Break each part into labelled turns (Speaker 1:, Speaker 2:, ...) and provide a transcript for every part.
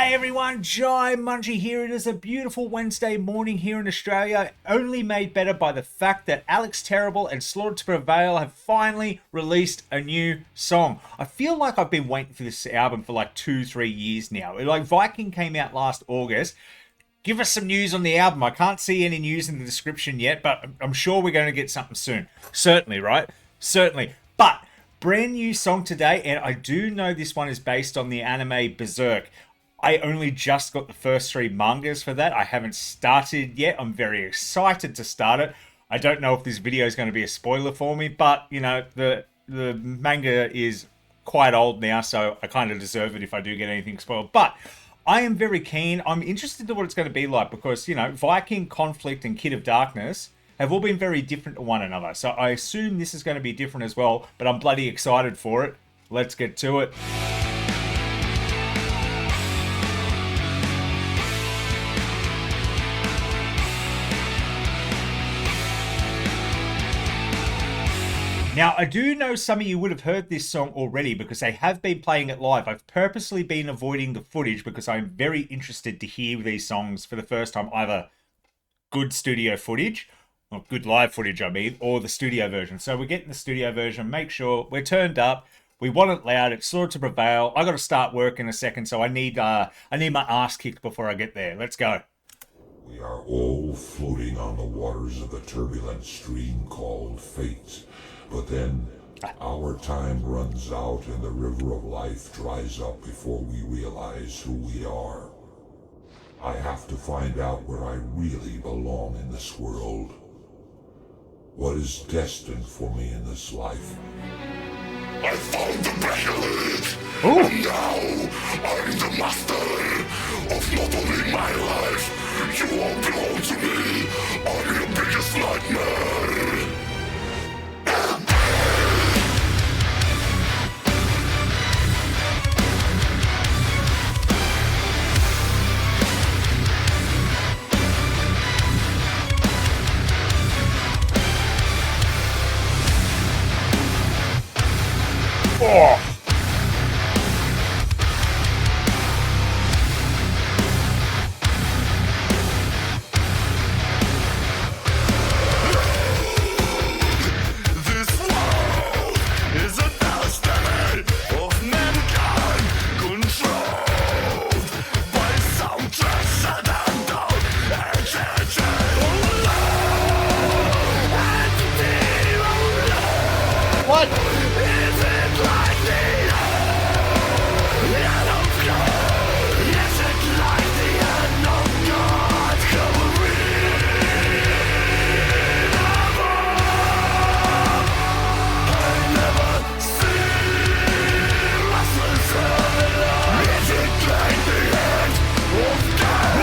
Speaker 1: G'day everyone, Jaimunji here. It is a beautiful Wednesday morning here in Australia, only made better by the fact that Alex Terrible and To Prevail have finally released a new song. I feel like I've been waiting for this album for like 2-3 years now. Like Viking came out last August. Give us some news on the album. I can't see any news in the description yet, but I'm sure we're going to get something soon. Certainly, right? Certainly. But brand new song today, and I do know this one is based on the anime Berserk. I only just got the first 3 mangas for that. I haven't started yet. I'm very excited to start it. I don't know if this video is going to be a spoiler for me, but, you know, the manga is quite old now, so I kind of deserve it if I do get anything spoiled. But I am very keen. I'm interested in what it's going to be like because, you know, Viking, Conflict, and Kid of Darkness have all been very different to one another. So I assume this is going to be different as well, but I'm bloody excited for it. Let's get to it. Now, I do know some of you would have heard this song already because they have been playing it live. I've purposely been avoiding the footage because I'm very interested to hear these songs for the first time, either good studio footage, or good live footage, I mean, or the studio version. So we're getting the studio version, make sure we're turned up, we want it loud, it's sure to prevail. I got to start work in a second, so I need my ass kicked before I get there. Let's go.
Speaker 2: We are all floating on the waters of the turbulent stream called fate. But then, our time runs out and the river of life dries up before we realize who we are. I have to find out where I really belong in this world. What is destined for me in this life? I found the BEHELIT! And now, I'm the master of not only my life. You all belong to me. I'm your biggest nightmare.
Speaker 1: Oh.
Speaker 2: This world is a destiny of mankind controlled by some transcendental entity.
Speaker 1: What?
Speaker 2: Is it like the end of God? Is it like the end of God? Come and read I never see restless heaven. Is it like the end of God?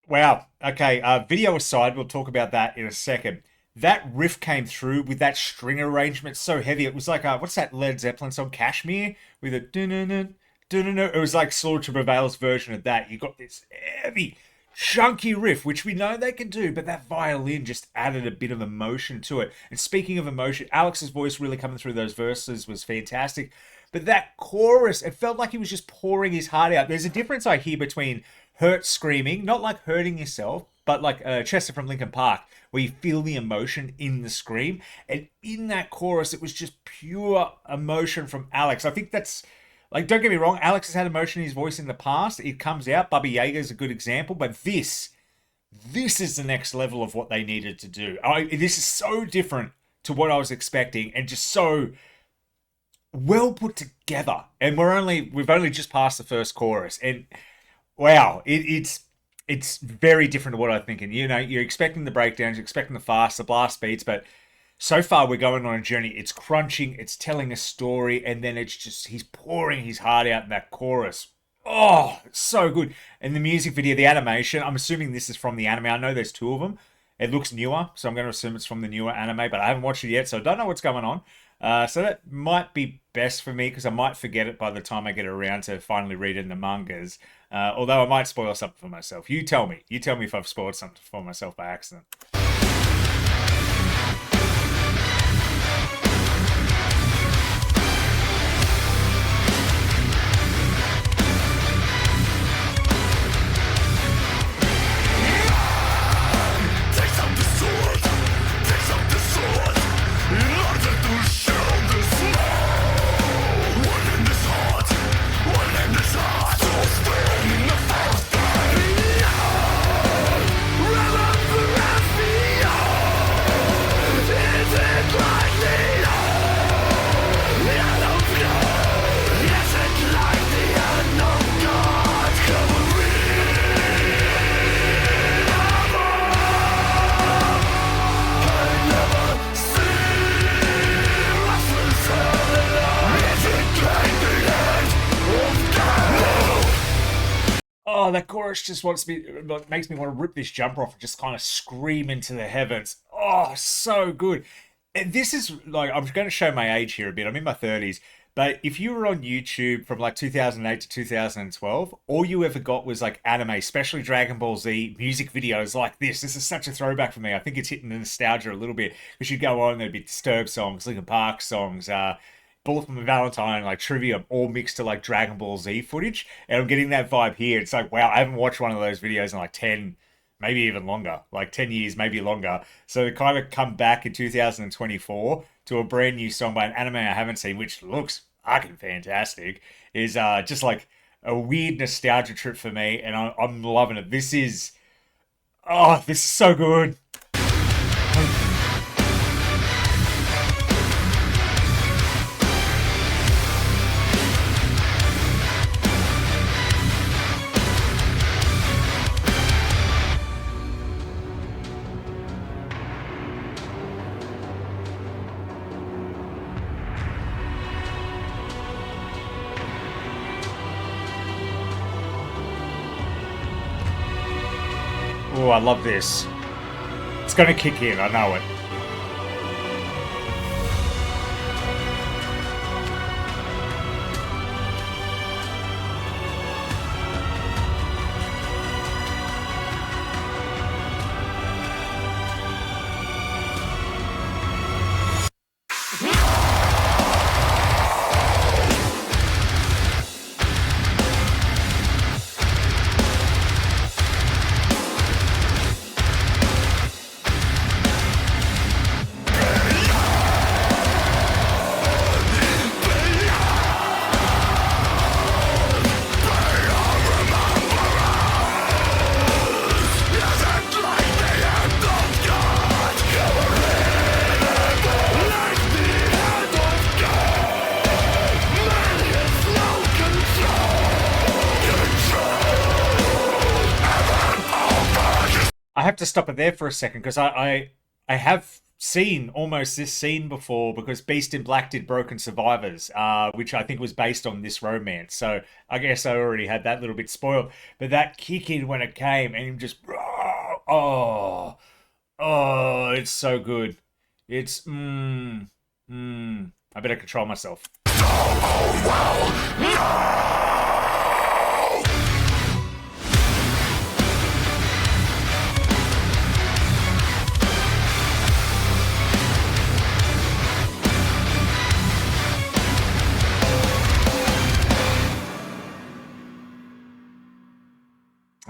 Speaker 1: Wow. Okay, video aside, we'll talk about that in a second. That riff came through with that string arrangement so heavy. It was like, what's that Led Zeppelin song, Kashmir? With a dun-dun-dun, dun-dun-dun. It was like Slaughter to Prevail's version of that. You got this heavy, chunky riff, which we know they can do, but that violin just added a bit of emotion to it. And speaking of emotion, Alex's voice really coming through those verses was fantastic. But that chorus, it felt like he was just pouring his heart out. There's a difference I hear between hurt screaming, not like hurting yourself, but like Chester from Linkin Park, where you feel the emotion in the scream. And in that chorus, it was just pure emotion from Alex. I think that's, like, don't get me wrong, Alex has had emotion in his voice in the past. It comes out. Baba Yaga is a good example. But this is the next level of what they needed to do. This is so different to what I was expecting and just so well put together. And we've only just passed the first chorus. And wow, it's very different to what I'm thinking. You know, you're expecting the breakdowns, you're expecting the fast, the blast beats, but so far we're going on a journey. It's crunching, it's telling a story, and then it's just, he's pouring his heart out in that chorus. Oh, it's so good. And the music video, the animation, I'm assuming this is from the anime. I know there's 2 of them. It looks newer, so I'm going to assume it's from the newer anime, but I haven't watched it yet, so I don't know what's going on. So that might be best for me because I might forget it by the time I get around to finally reading the mangas. Although I might spoil something for myself. You tell me. You tell me if I've spoiled something for myself by accident. oh, that chorus just wants me, like, makes me want to rip this jumper off and just kind of scream into the heavens. Oh, so good. And this is like, I'm going to show my age here a bit. I'm in my 30s. But if you were on YouTube from like 2008 to 2012, all you ever got was like anime, especially Dragon Ball Z music videos like this. This is such a throwback for me. I think it's hitting the nostalgia a little bit because you'd go on, there'd be Disturbed songs, Linkin Park songs, Bullet from Valentine, like Trivium, all mixed to like Dragon Ball Z footage. And I'm getting that vibe here. It's like, wow, I haven't watched one of those videos in like 10, maybe even longer, like 10 years, maybe longer. So to kind of come back in 2024 to a brand new song by an anime I haven't seen, which looks fucking fantastic, is just like a weird nostalgia trip for me. And I'm loving it. This is so good. Oh, I love this. It's going to kick in, I know it. I have to stop it there for a second because I have seen almost this scene before because Beast in Black did Broken Survivors, which I think was based on this romance. So I guess I already had that little bit spoiled. But that kick in when it came and him just it's so good. It's I better control myself.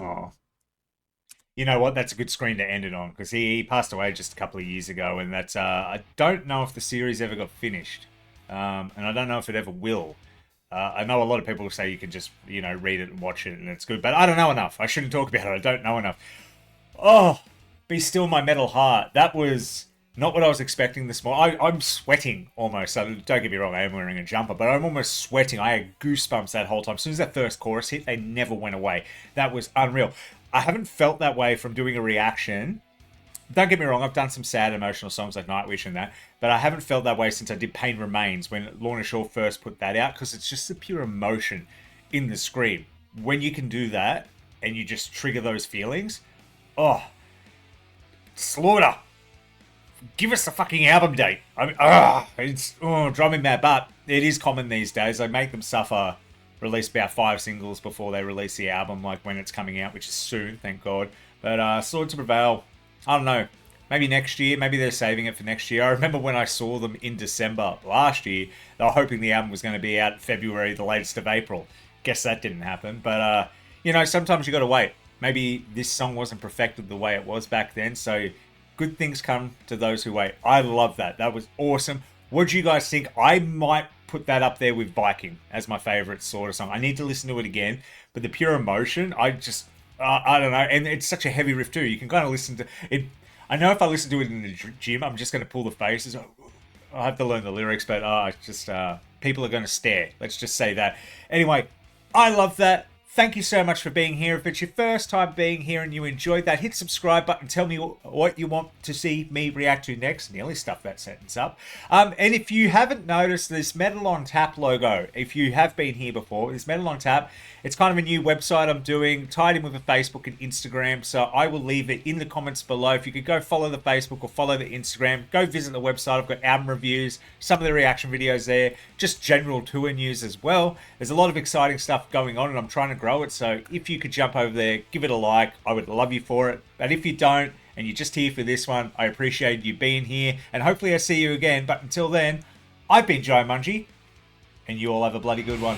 Speaker 1: Oh, you know what? That's a good screen to end it on because he passed away just a couple of years ago, and that's I don't know if the series ever got finished, and I don't know if it ever will. I know a lot of people say you can just read it and watch it and it's good, but I don't know enough. I shouldn't talk about it. I don't know enough. Oh, Be Still My Metal Heart. That was not what I was expecting this morning. I'm sweating almost. So don't get me wrong, I am wearing a jumper, but I'm almost sweating. I had goosebumps that whole time. As soon as that first chorus hit, they never went away. That was unreal. I haven't felt that way from doing a reaction. Don't get me wrong, I've done some sad emotional songs like Nightwish and that, but I haven't felt that way since I did Pain Remains when Lorna Shaw first put that out, because it's just the pure emotion in the scream. When you can do that and you just trigger those feelings, oh, Slaughter, give us a fucking album date. I mean, it's driving me mad, but it is common these days. They make them suffer, release about 5 singles before they release the album, like when it's coming out, which is soon, thank God. But To Prevail, I don't know, maybe next year, maybe they're saving it for next year. I remember when I saw them in December last year, they were hoping the album was going to be out in February, the latest of April. Guess that didn't happen, but sometimes you got to wait. Maybe this song wasn't perfected the way it was back then, so good things come to those who wait. I love that. That was awesome. What do you guys think? I might put that up there with Viking as my favorite sort of song. I need to listen to it again, but the pure emotion, I don't know. And it's such a heavy riff too. You can kind of listen to it. I know if I listen to it in the gym, I'm just going to pull the faces. I have to learn the lyrics, but people are going to stare. Let's just say that. Anyway, I love that. Thank you so much for being here. If it's your first time being here and you enjoyed that, hit subscribe button. Tell me what you want to see me react to next. Nearly stuffed that sentence up. And if you haven't noticed this Metal on Tap logo, if you have been here before, this Metal on Tap, it's kind of a new website I'm doing, tied in with a Facebook and Instagram. So I will leave it in the comments below. If you could go follow the Facebook or follow the Instagram, go visit the website. I've got album reviews, some of the reaction videos there, just general tour news as well. There's a lot of exciting stuff going on and I'm trying to grow it, so if you could jump over there, give it a like, I would love you for it. But if you don't, and you're just here for this one, I appreciate you being here, and hopefully I see you again. But until then, I've been Jaimunji, and you all have a bloody good one.